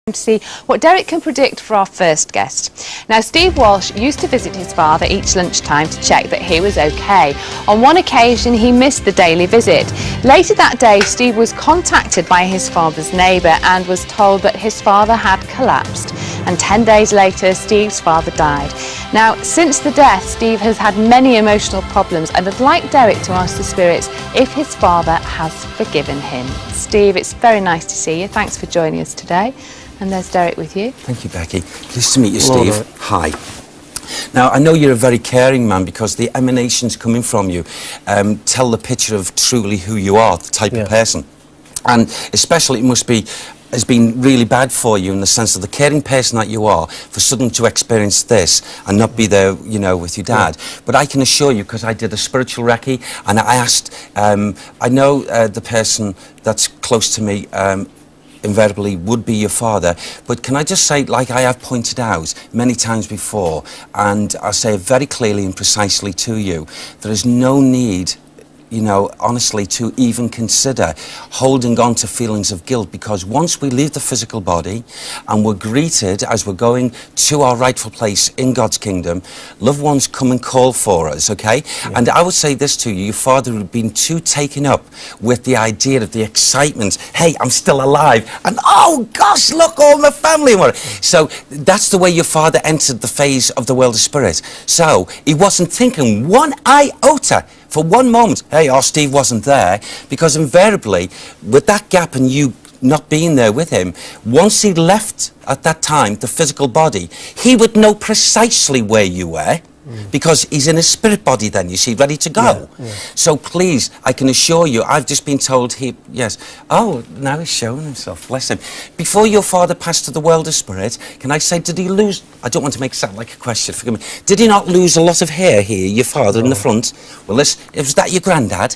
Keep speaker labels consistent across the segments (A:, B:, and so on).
A: To see what Derek can predict for our first guest. Now, Steve Walsh used to visit his father each lunchtime to check that he was okay. On one occasion, he missed the daily visit. Later that day, Steve was contacted by his father's neighbour and was told that his father had collapsed. And 10 days later, Steve's father died. Now, since the death, Steve has had many emotional problems, and I'd like Derek to ask the spirits if his father has forgiven him. Steve, it's very nice to see you. Thanks for joining us today. And there's Derek with you.
B: Thank you, Becky. Pleased to meet you, Steve.
C: Hello.
B: Hi. Now, I know you're a very caring man because the emanations coming from you tell the picture of truly who you are, the type of person. And especially it has been really bad for you in the sense of the caring person that you are, for suddenly to experience this and not be there, you know, with your dad. But I can assure you, because I did a spiritual recce, and I asked, I know the person that's close to me, invariably would be your father, but can I just say, like I have pointed out many times before, and I say it very clearly and precisely to you, there is no need, you know, honestly, to even consider holding on to feelings of guilt, because once we leave the physical body and we're greeted as we're going to our rightful place in God's kingdom, loved ones come and call for us, okay? And I would say this to you, your father had been too taken up with the idea of the excitement, hey, I'm still alive, and oh gosh, look, all my family. So that's the way your father entered the phase of the world of spirit. So he wasn't thinking one iota for one moment, hey, our Steve wasn't there, because invariably, with that gap and you not being there with him, once he left at that time, the physical body, he would know precisely where you were, because he's in a spirit body then, you see, ready to go. So please, I can assure you, I've just been told oh, now he's showing himself, bless him. Before your father passed to the world of spirit, can I say, did he lose, I don't want to make it sound like a question, forgive me, did he not lose a lot of hair here, your father, in the front? Well, was that your granddad?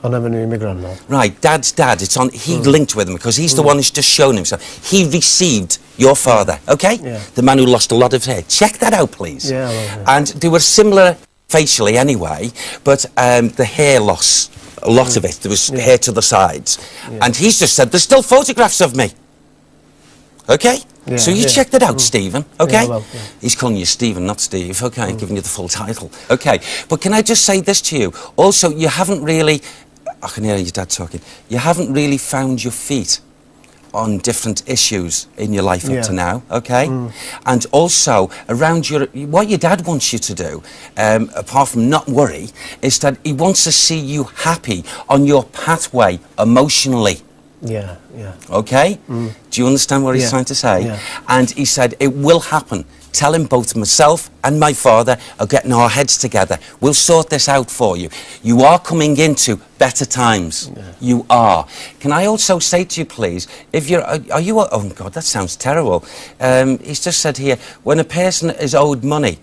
C: I never knew my granddad.
B: Right, Dad's dad, he linked with him, because he's the one who's just shown himself. He received your father, okay? The man who lost a lot of hair. Check that out, please. And they were similar facially anyway, but the hair loss, a lot of it, there was hair to the sides. And he's just said, there's still photographs of me. Okay? So you check that out, Stephen, okay? He's calling you Stephen, not Steve, okay? Giving you the full title. Okay, but can I just say this to you? Also, you haven't really, I can hear your dad talking, you haven't really found your feet on different issues in your life up to now, okay? And also, around what your dad wants you to do, apart from not worry, is that he wants to see you happy on your pathway emotionally. Okay? Do you understand what he's trying to say? And he said, it will happen. Tell him both myself and my father are getting our heads together. We'll sort this out for you. You are coming into better times. You are. Can I also say to you, please, if you're, oh God, that sounds terrible. He's just said here, when a person is owed money,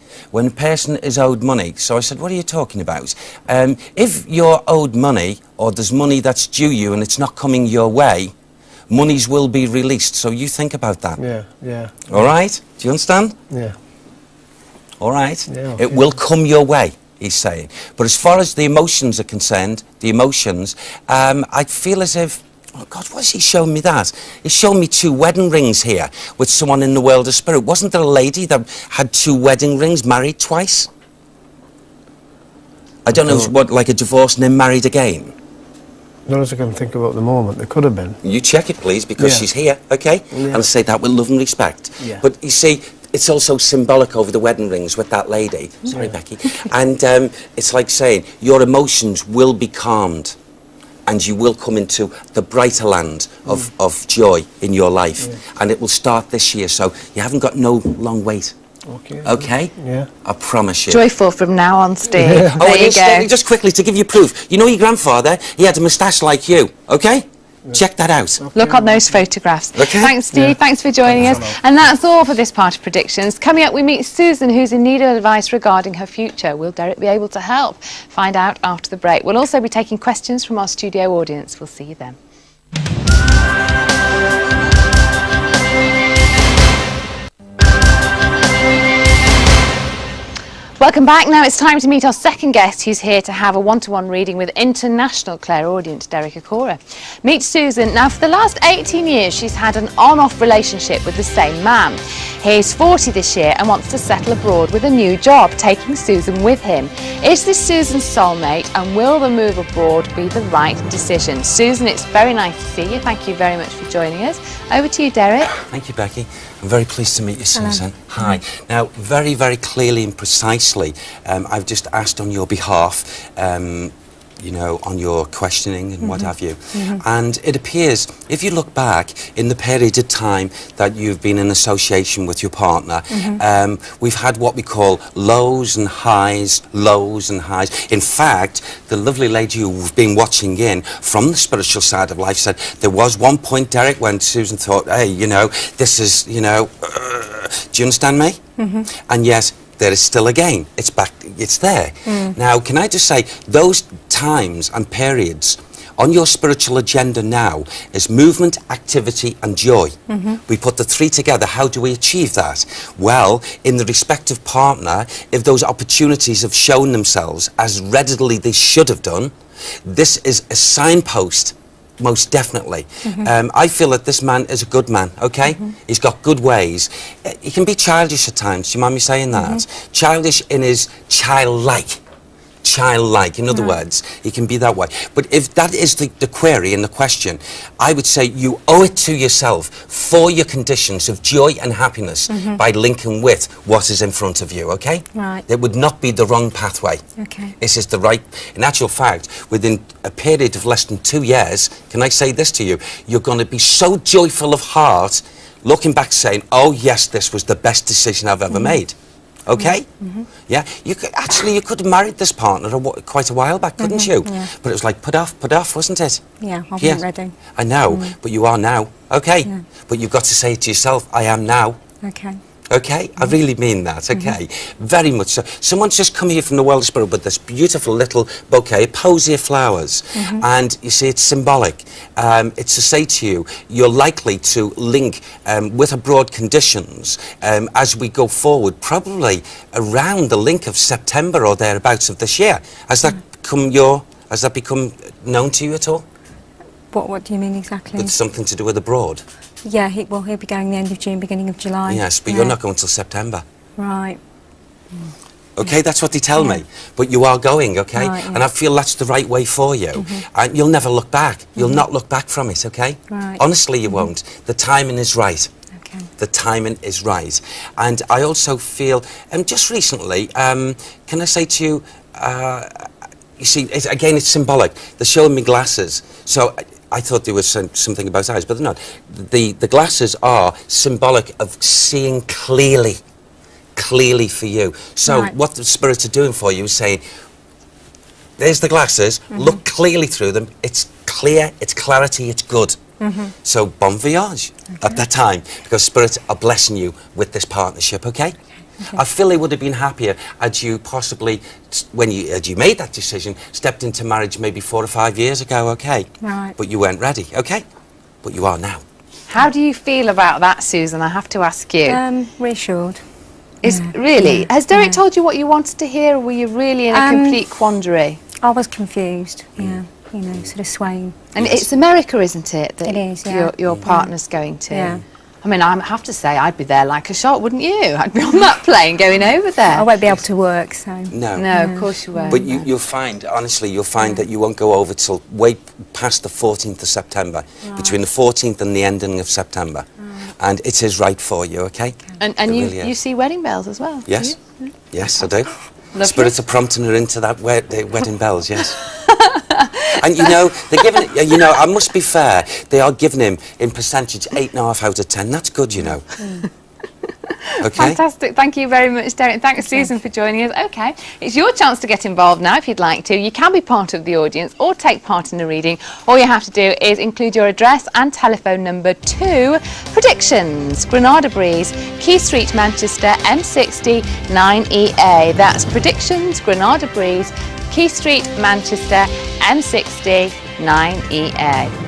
B: so I said, what are you talking about? If you're owed money, or there's money that's due you and it's not coming your way, monies will be released, so you think about that. All right? Do you understand? All right? It will come your way, he's saying. But as far as the emotions are concerned, I feel as if, oh God, what's he showing me that? He's showing me 2 wedding rings here with someone in the world of spirit. Wasn't there a lady that had 2 wedding rings, married twice? I don't know, what, like a divorce and then married again?
C: Not as I can think about at the moment. There could have been.
B: You check it, please, because she's here, okay? And I say that with love and respect. But you see, it's also symbolic over the wedding rings with that lady. Sorry, Becky. And it's like saying your emotions will be calmed, and you will come into the brighter land of joy in your life. And it will start this year, so you haven't got no long wait. Okay? I promise you.
A: Joyful from now on, Steve.
B: There you go. Just quickly, to give you proof. You know your grandfather? He had a moustache like you, okay? Check that out.
A: Look on those photographs. Thanks, Steve. Thanks for joining us. And that's all for this part of Predictions. Coming up, we meet Susan, who's in need of advice regarding her future. Will Derek be able to help? Find out after the break. We'll also be taking questions from our studio audience. We'll see you then. Welcome back. Now it's time to meet our second guest who's here to have a one-to-one reading with international clairaudient Derek Acorah. Meet Susan. Now for the last 18 years she's had an on-off relationship with the same man. He's 40 this year and wants to settle abroad with a new job, taking Susan with him. Is this Susan's soulmate, and will the move abroad be the right decision? Susan, it's very nice to see you. Thank you very much for joining us. Over to you, Derek.
B: Thank you, Becky. I'm very pleased to meet you, Susan. Hi. Now, very, very clearly and precisely, I've just asked on your behalf, you know, on your questioning and what have you. And it appears, if you look back in the period of time that you've been in association with your partner, we've had what we call lows and highs, lows and highs. In fact, the lovely lady who've been watching in from the spiritual side of life said there was one point, Derek, when Susan thought, hey, you know, this is, you know, do you understand me? And yes, there is still a gain. It's back, it's there. Now, can I just say, those times and periods on your spiritual agenda now is movement, activity and joy. We put the three together. How do we achieve that? Well, in the respective partner, if those opportunities have shown themselves as readily they should have done, this is a signpost. Most definitely. I feel that this man is a good man, okay? He's got good ways. He can be childish at times, do you mind me saying that? Childish in his childlike. Childlike, in other words, he can be that way. But if that is the query and the question, I would say you owe it to yourself for your conditions of joy and happiness by linking with what is in front of you, okay?
D: Right.
B: It would not be the wrong pathway.
D: Okay.
B: This is the right, in actual fact, within a period of less than 2 years, can I say this to you, you're going to be so joyful of heart, looking back saying, oh yes, this was the best decision I've ever made. Okay? Yeah, you could actually, you could have married this partner quite a while back, couldn't you?
D: Yeah.
B: But it was like put off, wasn't it?
D: Yeah, I wasn't ready.
B: I know, but you are now. Okay, but you've got to say it to yourself, I am now.
D: Okay.
B: Okay, I really mean that, okay? Very much so. Someone's just come here from the world of spirit with this beautiful little bouquet, posy of flowers, and you see it's symbolic. It's to say to you, you're likely to link with abroad conditions as we go forward, probably around the link of September or thereabouts of this year. Has that become known to you at all?
D: What do you mean exactly?
B: It's something to do with abroad.
D: Yeah, he'll be going the end of June, beginning of July.
B: Yes, but you're not going till September.
D: Right.
B: Okay, that's what they tell me. But you are going, okay?
D: Right,
B: and I feel that's the right way for you. And you'll never look back. You'll not look back from it, okay?
D: Right.
B: Honestly, you won't. The timing is right.
D: Okay.
B: The timing is right. And I also feel, just recently, can I say to you, you see, again, it's symbolic. They're showing me glasses. So I thought there was something about eyes, but they're not. The glasses are symbolic of seeing clearly for you. So what the spirits are doing for you is saying, there's the glasses, look clearly through them, it's clear, it's clarity, it's good. So bon voyage at that time, because spirits are blessing you with this partnership, okay? I feel they would have been happier had you possibly, when you made that decision, stepped into marriage maybe 4 or 5 years ago, okay?
D: Right.
B: But you weren't ready, okay? But you are now.
A: How do you feel about that, Susan? I have to ask you.
D: Reassured.
A: Really? Has Derek told you what you wanted to hear, or were you really in a complete quandary?
D: I was confused, you know, sort of swaying.
A: And it's America, isn't it? That
D: It is, yeah.
A: Your partner's going to.
D: Yeah.
A: I mean, I have to say, I'd be there like a shot, wouldn't you? I'd be on that plane going over there.
D: I won't be able to work, so...
B: No.
A: No, of course you won't.
B: But you'll find, honestly, you'll find that you won't go over till way past the 14th of September, between the 14th and the ending of September. And it is right for you, okay?
A: And you see wedding bells as well?
B: Yes.
A: Do you?
B: Yes, I do.
A: Lovely.
B: Spirits are prompting her into that wedding bells, yes. And you know, they're giving it, you know, I must be fair, they are giving him in percentage 8.5 out of 10. That's good, you know. Okay.
A: Fantastic. Thank you very much, Derek. Thanks, Susan, for joining us. Okay, it's your chance to get involved now if you'd like to. You can be part of the audience or take part in the reading. All you have to do is include your address and telephone number to Predictions, Granada Breeze, Key Street, Manchester, M60 9EA. That's Predictions, Granada Breeze, Key Street, Manchester, M60 9EA.